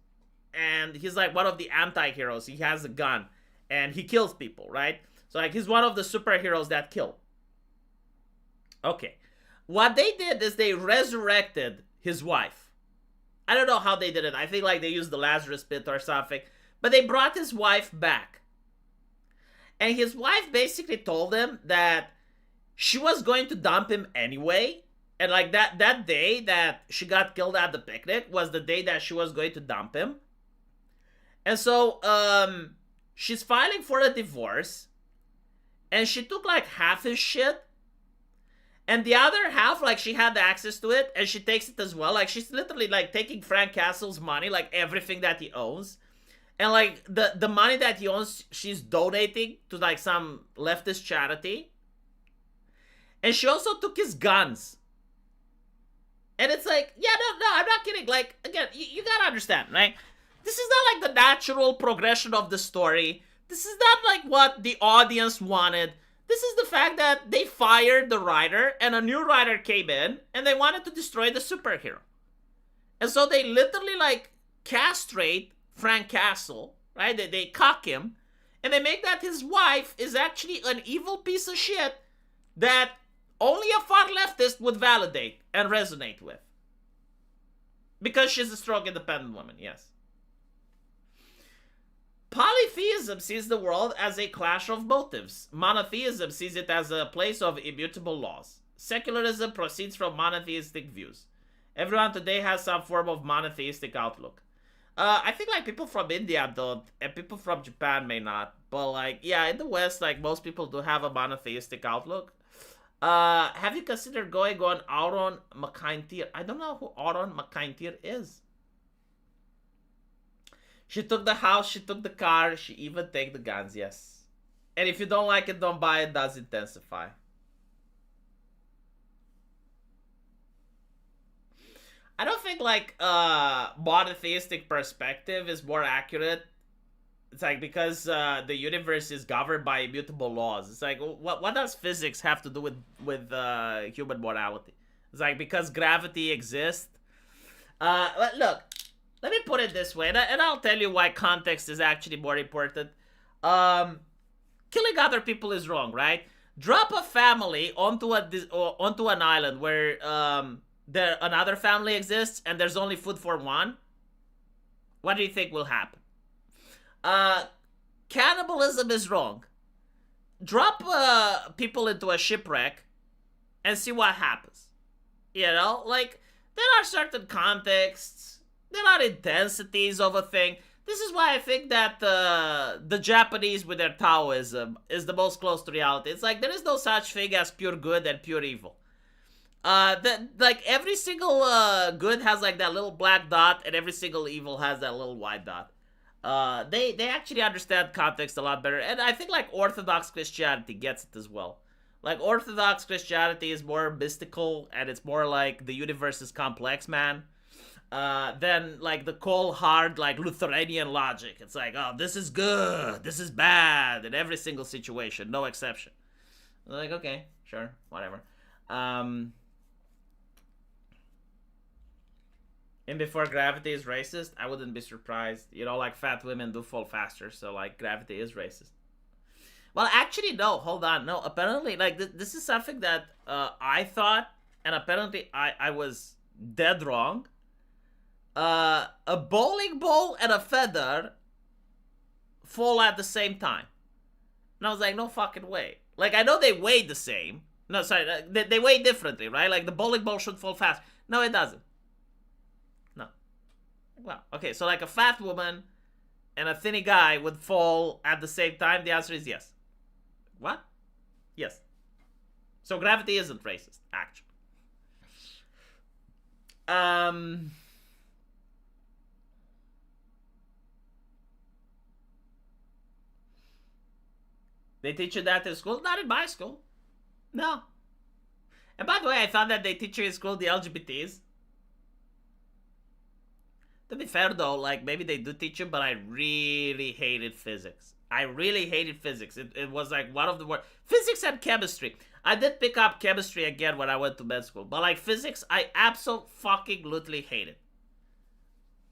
and he's like one of the anti-heroes. He has a gun and he kills people, right? So like he's one of the superheroes that kill. Okay, what they did is they resurrected his wife. I don't know how they did it. I think like they used the Lazarus pit or something, but they brought his wife back. And his wife basically told him that she was going to dump him anyway. And like that day that she got killed at the picnic was the day that she was going to dump him. And so she's filing for a divorce. And she took like half his shit. And the other half, like she had access to it and she takes it as well. Like she's literally like taking Frank Castle's money, like everything that he owns. And like the money that he owns, she's donating to like some leftist charity. And she also took his guns. And it's like, yeah, no, I'm not kidding. Like, again, you gotta understand, right? This is not like the natural progression of the story. This is not like what the audience wanted. This is the fact that they fired the writer and a new writer came in and they wanted to destroy the superhero. And so they literally like castrate Frank Castle, right? They cock him and they make that his wife is actually an evil piece of shit that only a far leftist would validate and resonate with. Because she's a strong, independent woman, yes. Polytheism sees the world as a clash of motives. Monotheism sees it as a place of immutable laws. Secularism proceeds from monotheistic views. Everyone today has some form of monotheistic outlook. I think like people from India don't, and people from Japan may not. But like, yeah, in the West, like most people do have a monotheistic outlook. Have you considered going on Auron McIntyre? I don't know who Auron McIntyre is. She took the house, she took the car, she even take the guns, yes. And if you don't like it, don't buy it, does intensify. I don't think like monotheistic perspective is more accurate. It's like because the universe is governed by immutable laws. It's like what does physics have to do with human morality? It's like because gravity exists. Look, let me put it this way, and I'll tell you why context is actually more important. Killing other people is wrong, right? Drop a family onto an island where another family exists and there's only food for one. What do you think will happen? Cannibalism is wrong. Drop people into a shipwreck and see what happens. You know, like there are certain contexts, there are intensities of a thing. This is why I think that the Japanese with their Taoism is the most close to reality. It's like there is no such thing as pure good and pure evil. Like every single good has like that little black dot, and every single evil has that little white dot. They actually understand context a lot better, and I think like Orthodox Christianity gets it as well. Like Orthodox Christianity is more mystical, and it's more like the universe is complex, man. Than like the cold hard like Lutheran logic. It's like, oh, this is good, this is bad in every single situation, no exception. Like, okay, sure, whatever. And before gravity is racist, I wouldn't be surprised. You know, like fat women do fall faster, so like gravity is racist. Well, actually, no, hold on. No, apparently, like this is something that I thought, and apparently I was dead wrong. A bowling ball and a feather fall at the same time. And I was like, no fucking way. Like, I know they weigh the same. No, sorry, they weigh differently, right? Like, the bowling ball should fall fast. No, it doesn't. No. Well, okay, so like a fat woman and a thinny guy would fall at the same time? The answer is yes. What? Yes. So gravity isn't racist, actually. They teach you that in school? Not in my school. No. And by the way, I thought that they teach you in school the LGBTs. To be fair though, like maybe they do teach you, but I really hated physics. I really hated physics. It was like one of the worst. Physics and chemistry. I did pick up chemistry again when I went to med school, but like physics, I absolutely hated.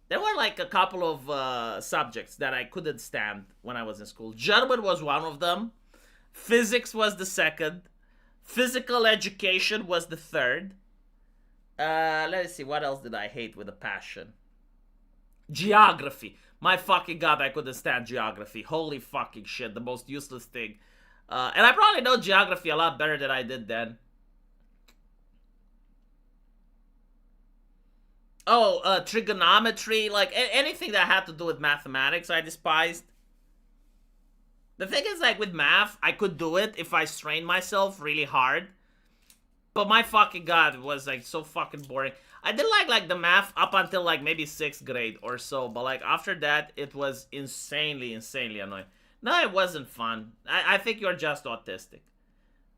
There were like a couple of subjects that I couldn't stand when I was in school. German was one of them. Physics was the second. Physical education was the third. Let's see, what else did I hate with a passion? Geography. My fucking god, I couldn't stand geography. Holy fucking shit, the most useless thing. And I probably know geography a lot better than I did then. Oh, trigonometry, like anything that had to do with mathematics, I despised. The thing is, like, with math, I could do it if I strained myself really hard. But my fucking god, it was, like, so fucking boring. I did like the math up until, like, maybe 6th grade or so. But, like, after that, it was insanely annoying. No, it wasn't fun. I think you're just autistic.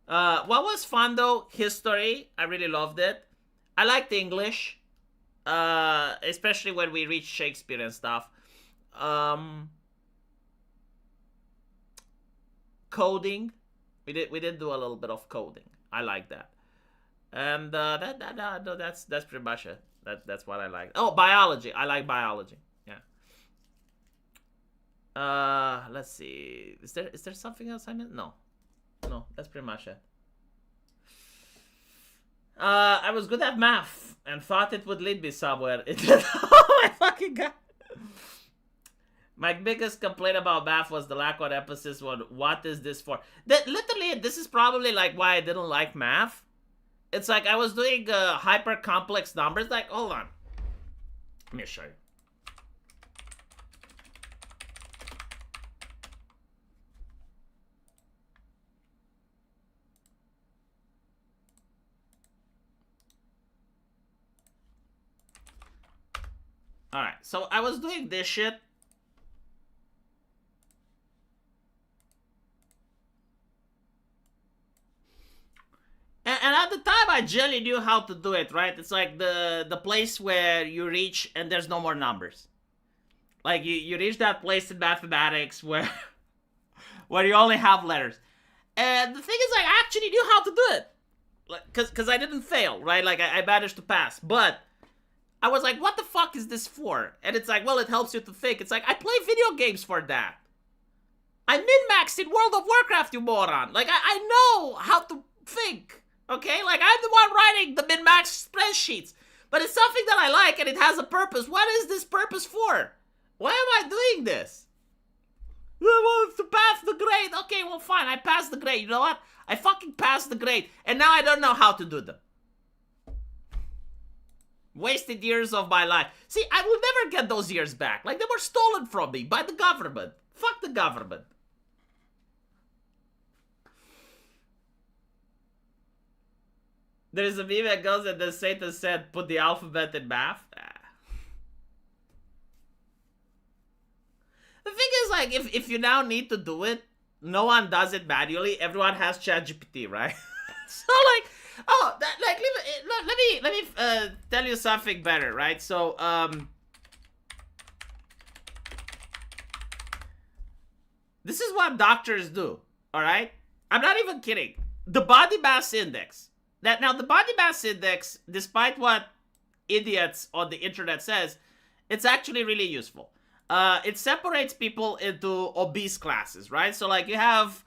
What was fun, though? History. I really loved it. I liked English. Especially when we reached Shakespeare and stuff. Coding. We did do a little bit of coding. I like that. And that's pretty much it. That's what I like. Oh, biology. I like biology. Yeah. Let's see. Is there something else I meant? No, that's pretty much it. I was good at math and thought it would lead me somewhere. Oh my fucking god. My biggest complaint about math was the lack of emphasis on what is this for. Literally, this is probably like why I didn't like math. It's like I was doing hyper complex numbers. Like, hold on. Let me show you. Alright, so I was doing this shit. And at the time, I generally knew how to do it, right? It's like the place where you reach and there's no more numbers. Like, you reach that place in mathematics where you only have letters. And the thing is, like, I actually knew how to do it. Like, cause I didn't fail, right? Like, I managed to pass. But I was like, what the fuck is this for? And it's like, well, it helps you to think. It's like, I play video games for that. I min-maxed in World of Warcraft, you moron. Like, I know how to think. Okay? Like, I'm the one writing the min-max spreadsheets. But it's something that I like and it has a purpose. What is this purpose for? Why am I doing this? I want to pass the grade. Okay, well, fine. I passed the grade. You know what? I fucking passed the grade. And now I don't know how to do them. Wasted years of my life. See, I will never get those years back. Like, they were stolen from me by the government. Fuck the government. There's a meme that goes and then Satan said, put the alphabet in math. The thing is, like, if you now need to do it, no one does it manually. Everyone has ChatGPT, right? So, like, oh, let me tell you something better, right? So, this is what doctors do, all right? I'm not even kidding. The body mass index. Now, the body mass index, despite what idiots on the internet says, it's actually really useful. It separates people into obese classes, right? So, like, you have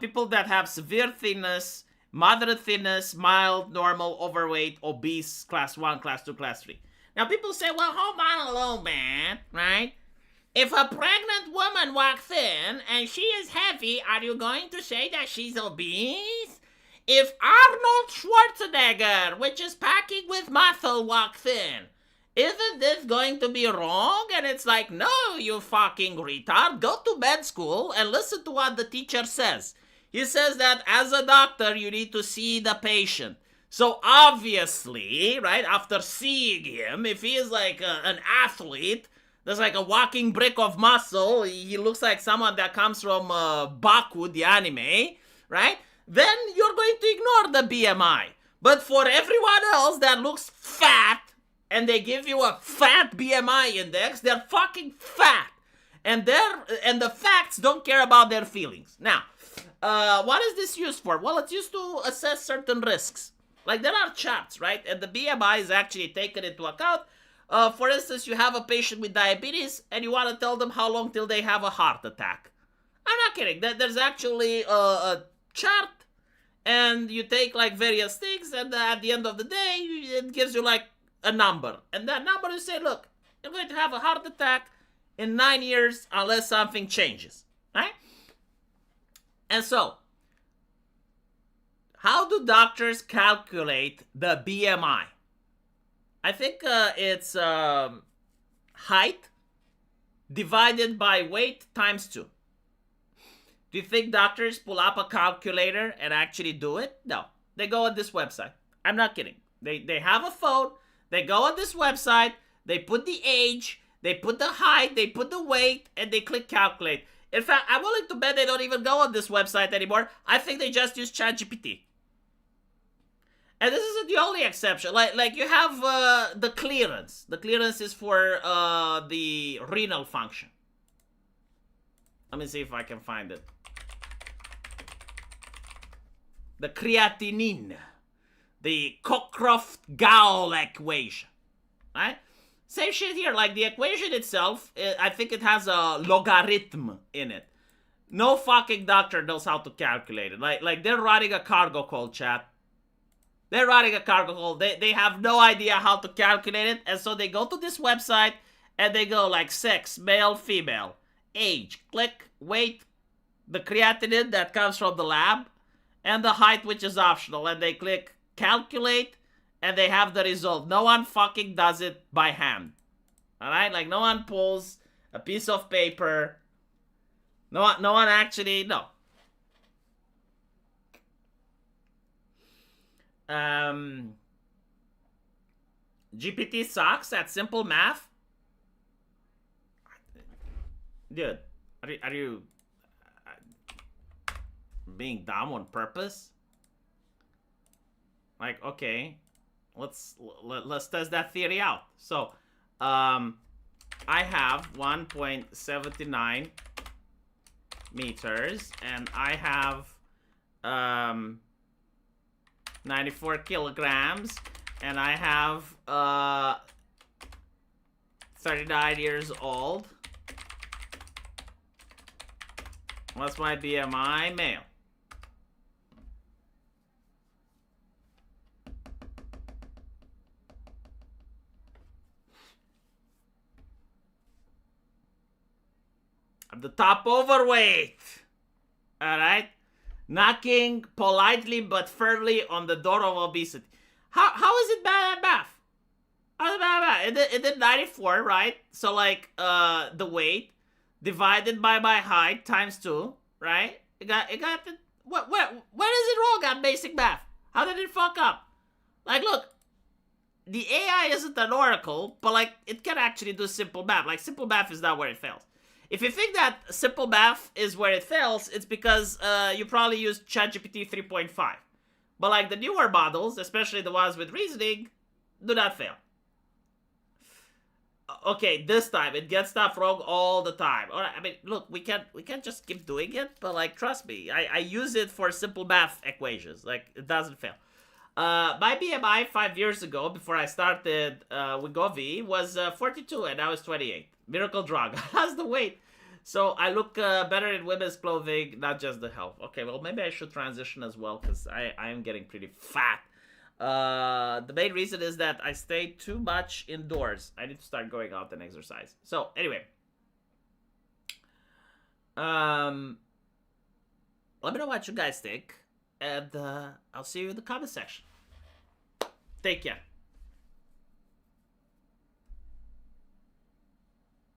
people that have severe thinness, moderate thinness, mild, normal, overweight, obese, class 1, class 2, class 3. Now, people say, well, hold on a little bit, right? If a pregnant woman walks in and she is heavy, are you going to say that she's obese? If Arnold Schwarzenegger, which is packing with muscle, walks in, Isn't this going to be wrong? And it's like, no, you fucking retard. Go to med school and listen to what the teacher says. He says that as a doctor, you need to see the patient. So obviously, right, after seeing him, if he is like an athlete, there's like a walking brick of muscle, he looks like someone that comes from Baku, the anime, right? Then you're going to ignore the BMI. But for everyone else that looks fat, and they give you a fat BMI index, they're fucking fat. And the facts don't care about their feelings. Now, what is this used for? Well, it's used to assess certain risks. Like, there are charts, right? And the BMI is actually taken into account. For instance, you have a patient with diabetes, and you want to tell them how long till they have a heart attack. I'm not kidding. There's actually a chart, and you take, like, various things, and at the end of the day, it gives you, like, a number. And that number, you say, look, you're going to have a heart attack in 9 years unless something changes, right? And so, how do doctors calculate the BMI? I think it's height divided by weight times 2. Do you think doctors pull up a calculator and actually do it? No. They go on this website. I'm not kidding. They have a phone. They go on this website. They put the age. They put the height. They put the weight. And they click calculate. In fact, I'm willing to bet they don't even go on this website anymore. I think they just use ChatGPT. And this isn't the only exception. Like you have the clearance. The clearance is for the renal function. Let me see if I can find it. The creatinine. The Cockcroft-Gaul equation. Right? Same shit here. Like the equation itself, I think it has a logarithm in it. No fucking doctor knows how to calculate it. Like they're running a cargo call, chat. They're running a cargo call. They have no idea how to calculate it. And so they go to this website and they go like sex, male, female, age, click, weight, the creatinine that comes from the lab, and the height, which is optional. And they click calculate and they have the result. No one fucking does it by hand. Alright? Like no one pulls a piece of paper. No one actually, no. GPT sucks at simple math. Dude, are you being dumb on purpose? Like, okay, let's test that theory out. So, I have 1.79 meters, and I have 94 kilograms, and I have 39 years old. What's my BMI? Male. I'm the top overweight. Alright? Knocking politely but firmly on the door of obesity. How is it bad at math? How is it bad at math? It did 94, right? So like the weight divided by my height times 2, right? It got where is it wrong on basic math? How did it fuck up? Like look, the AI isn't an oracle, but like it can actually do simple math. Like simple math is not where it fails. If you think that simple math is where it fails, it's because you probably used ChatGPT 3.5. But like the newer models, especially the ones with reasoning, do not fail. Okay, this time it gets stuff wrong all the time. All right, I mean, look, we can't just keep doing it, but like trust me, I use it for simple math equations. Like it doesn't fail. My BMI 5 years ago, before I started with Govi, was 42, and I was 28. Miracle drug. How's the weight? So I look better in women's clothing, not just the health. Okay, well, maybe I should transition as well, because I am getting pretty fat. The main reason is that I stay too much indoors. I need to start going out and exercise. So, anyway. Let me know what you guys think. And I'll see you in the comment section. Take care.